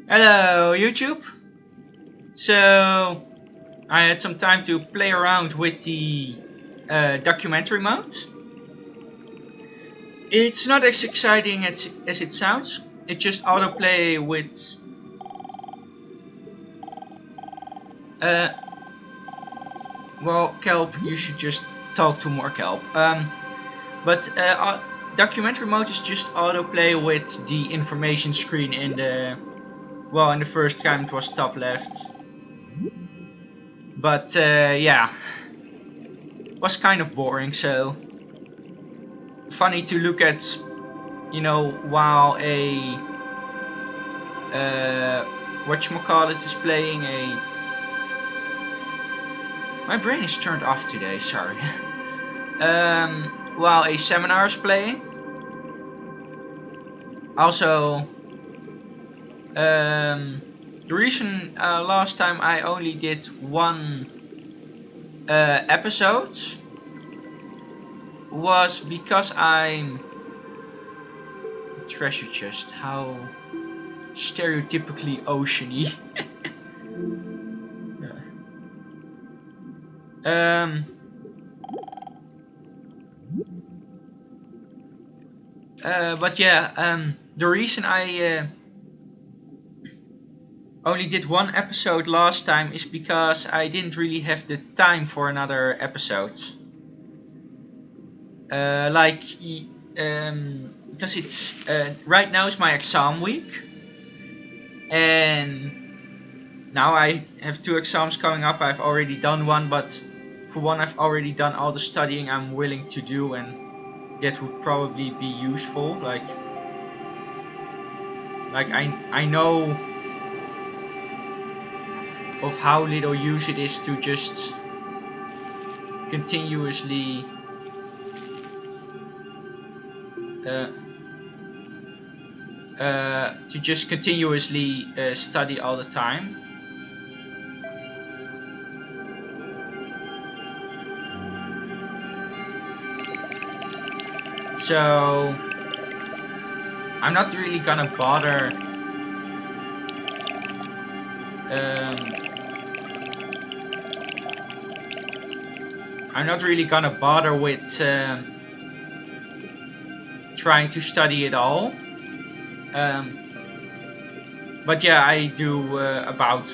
Hello YouTube! So I had some time to play around with the documentary mode. It's not as exciting as it sounds. It just autoplay with well, Kelp, you should just talk to more Kelp. But documentary mode is just autoplay with the information screen in the in the first time it was top left. But yeah, it was kind of boring, so funny to look at, you know, while a whatchamacallit is playing a... My brain is turned off today, sorry. While a seminar is playing. Also, the reason last time I only did one episode was because I'm... Treasure chest, how stereotypically oceany. But yeah, the reason I only did one episode last time is because I didn't really have the time for another episode. Because it's right now is my exam week, and now I have 2 exams coming up. I've already done one, but for one I've already done all the studying I'm willing to do, and that would probably be useful. Like I know of how little use it is to just continuously study all the time. So I'm not really gonna bother with trying to study it all. But yeah, I do about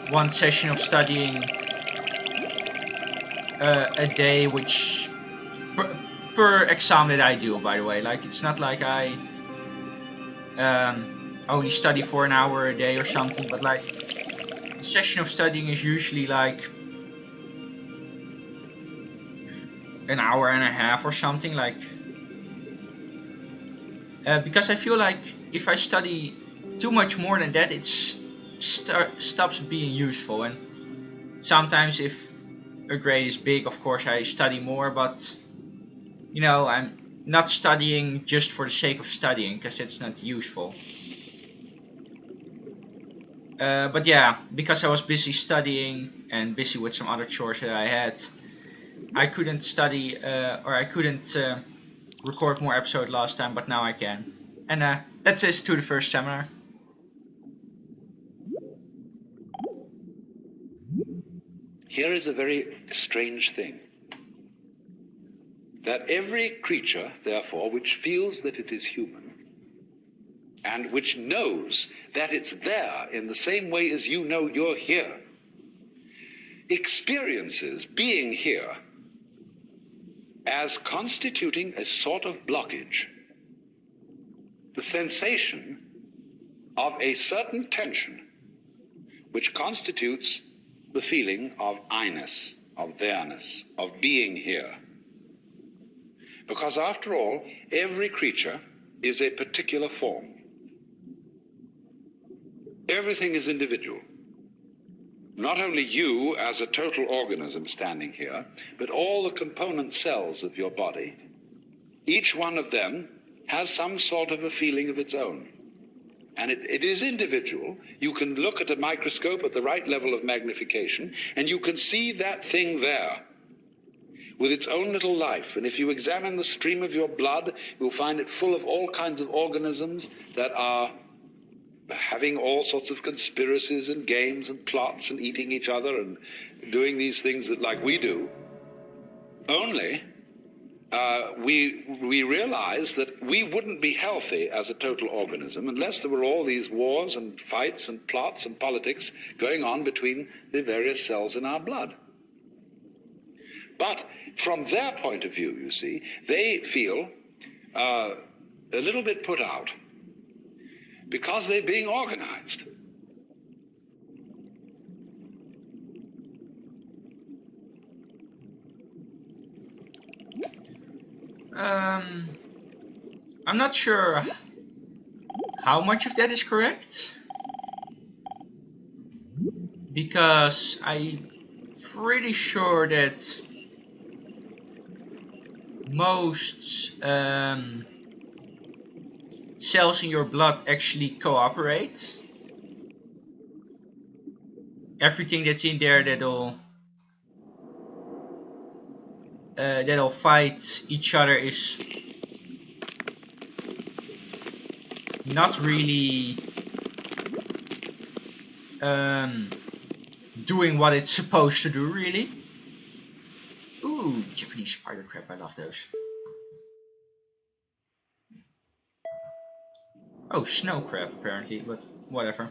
1 session of studying a day, which per exam that I do, by the way. Like, it's not like I only study for an hour a day or something, but like a session of studying is usually like an hour and a half or something, like because I feel like if I study too much more than that, it stops being useful. And sometimes if a grade is big, of course I study more, but you know, I'm not studying just for the sake of studying, because it's not useful. But yeah, because I was busy studying and busy with some other chores that I had, I couldn't study or I couldn't record more episodes last time, but now I can. And that's it to the first seminar. Here is a very strange thing. That every creature, therefore, which feels that it is human, and which knows that it's there in the same way as you know you're here, experiences being here as constituting a sort of blockage, the sensation of a certain tension which constitutes the feeling of I-ness, of there-ness, of being here. Because after all, every creature is a particular form. Everything is individual. Not only you as a total organism standing here, but all the component cells of your body. Each one of them has some sort of a feeling of its own. And it is individual. You can look at a microscope at the right level of magnification, and you can see that thing there with its own little life. And if you examine the stream of your blood, you'll find it full of all kinds of organisms that are having all sorts of conspiracies and games and plots and eating each other and doing these things that like we do. Only we realized that we wouldn't be healthy as a total organism unless there were all these wars and fights and plots and politics going on between the various cells in our blood. But from their point of view, you see, they feel a little bit put out because they're being organized. I'm not sure how much of that is correct, because I'm pretty sure that most cells in your blood actually cooperate. Everything that's in there that'll fight each other is not really doing what it's supposed to do, really. Ooh, Japanese spider crab, I love those. Oh, snow crab apparently, but whatever.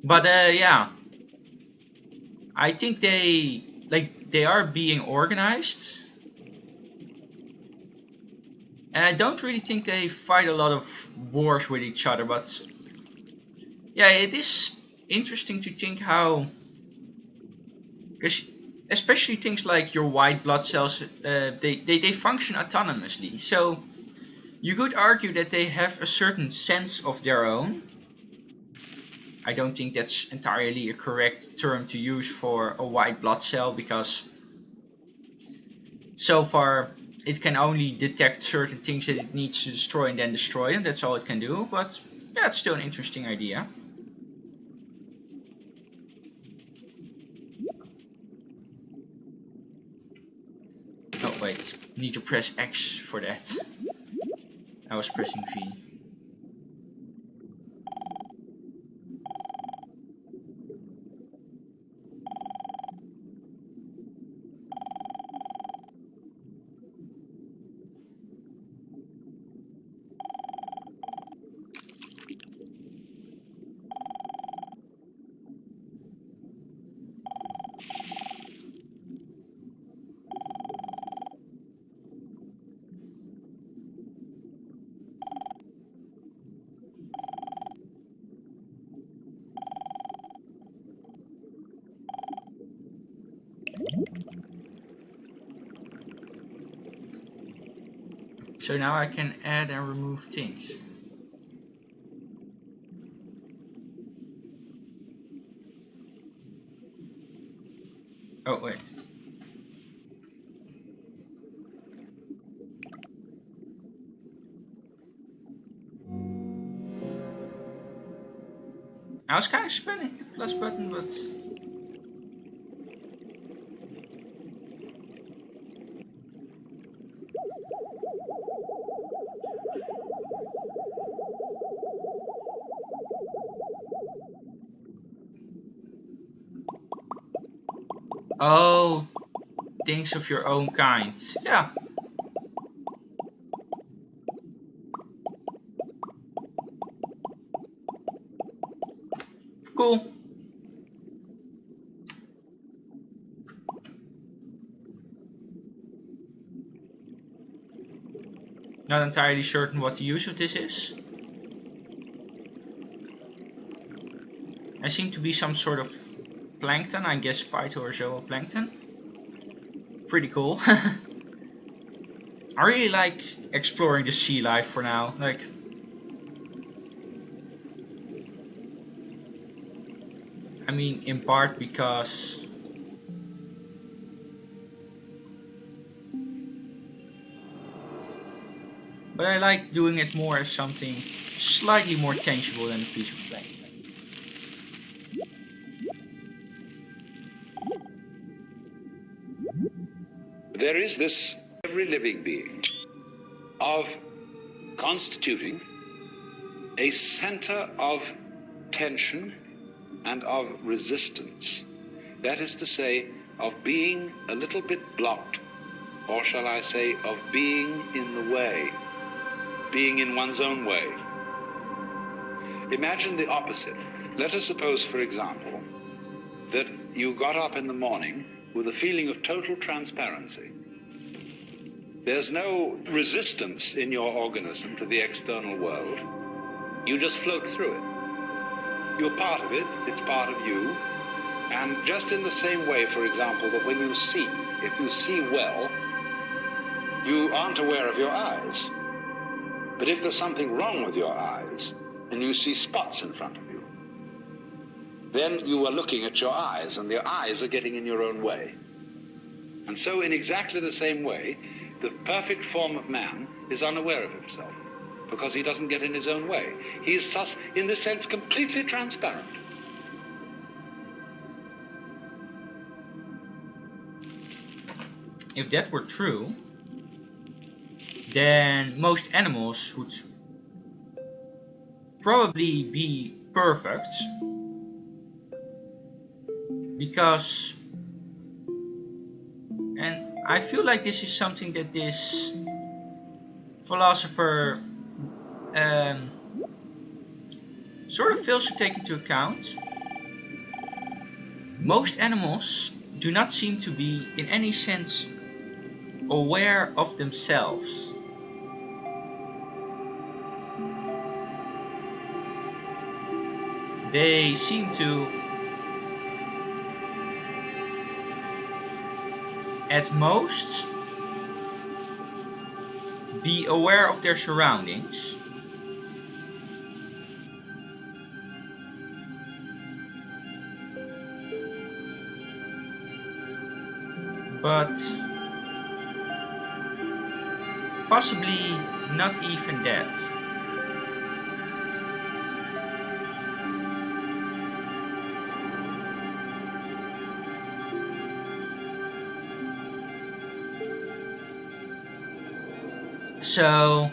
Yeah, I think they are being organized, and I don't really think they fight a lot of wars with each other. But yeah, it is interesting to think how, especially things like your white blood cells, they function autonomously. So you could argue that they have a certain sense of their own. I don't think that's entirely a correct term to use for a white blood cell, because so far it can only detect certain things that it needs to destroy and then destroy them. That's all it can do. But yeah, it's still an interesting idea. Oh wait, need to press X for that. I was pressing V. So now I can add and remove things. Oh wait. I was kind of spinning the plus button, but oh, things of your own kind. Yeah. Cool. Not entirely certain what the use of this is. I seem to be some sort of plankton, I guess phyto or zooplankton. Pretty cool. I really like exploring the sea life for now. Like, I mean, in part because but I like doing it more as something slightly more tangible than a piece of plankton. There is this every living being of constituting a center of tension and of resistance. That is to say, of being a little bit blocked, or shall I say, of being in the way, being in one's own way. Imagine the opposite. Let us suppose, for example, that you got up in the morning with a feeling of total transparency. There's no resistance in your organism to the external world. You just float through it. You're part of it, it's part of you. And just in the same way, for example, that when you see, if you see well, you aren't aware of your eyes. But if there's something wrong with your eyes, and you see spots in front of you, then you are looking at your eyes, and the eyes are getting in your own way. And so in exactly the same way, the perfect form of man is unaware of himself, because he doesn't get in his own way. He is thus, in this sense, completely transparent. If that were true, then most animals would probably be perfect, because, and I feel like this is something that this philosopher sort of fails to take into account. Most animals do not seem to be in any sense aware of themselves. They seem to, at most, be aware of their surroundings, but possibly not even that. So,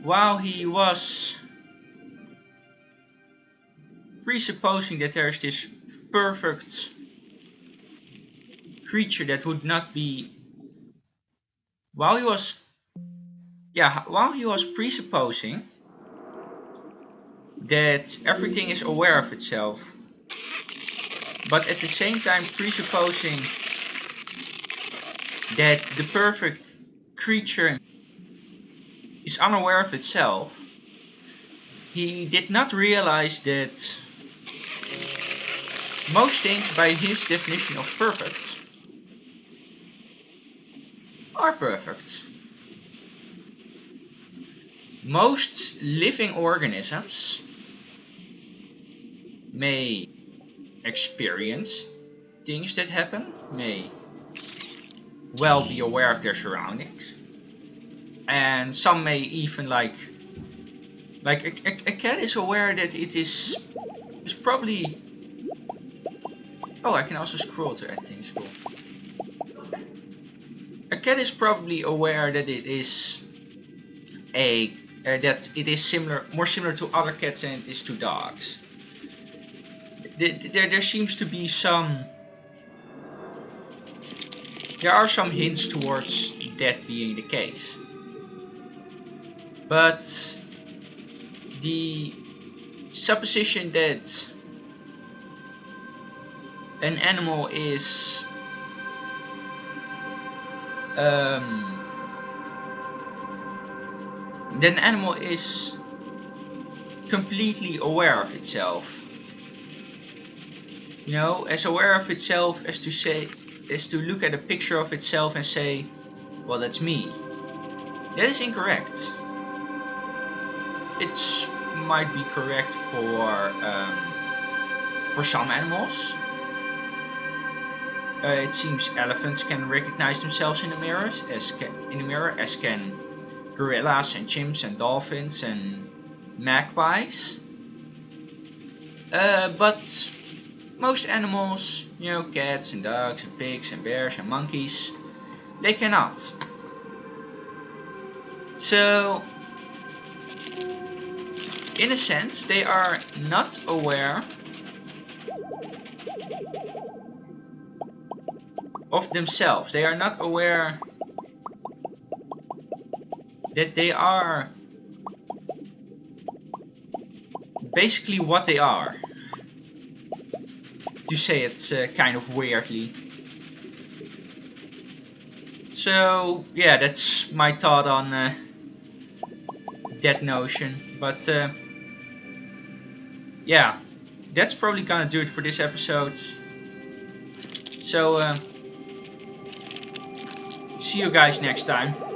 while he was presupposing that there is this perfect creature that would not be, while he was presupposing that everything is aware of itself, but at the same time presupposing that the perfect creature is unaware of itself, he did not realize that most things, by his definition of perfect, are perfect. Most living organisms may experience things that happen, may well be aware of their surroundings, and some may even like a cat is aware that it is probably, oh, I can also scroll to add things, cool. A cat is probably aware that it is more similar to other cats than it is to dogs. There seems to be there are some hints towards that being the case. But the supposition that an animal is completely aware of itself, you know, as aware of itself as to say, is to look at a picture of itself and say, well, that's me. That is incorrect. It might be correct for some animals. It seems elephants can recognize themselves in the mirror, as can gorillas and chimps and dolphins and magpies. But most animals, you know, cats and dogs and pigs and bears and monkeys, they cannot. So, in a sense, they are not aware of themselves. They are not aware that they are basically what they are. To say it kind of weirdly. So yeah, that's my thought on that notion. But yeah, that's probably gonna do it for this episode. So see you guys next time.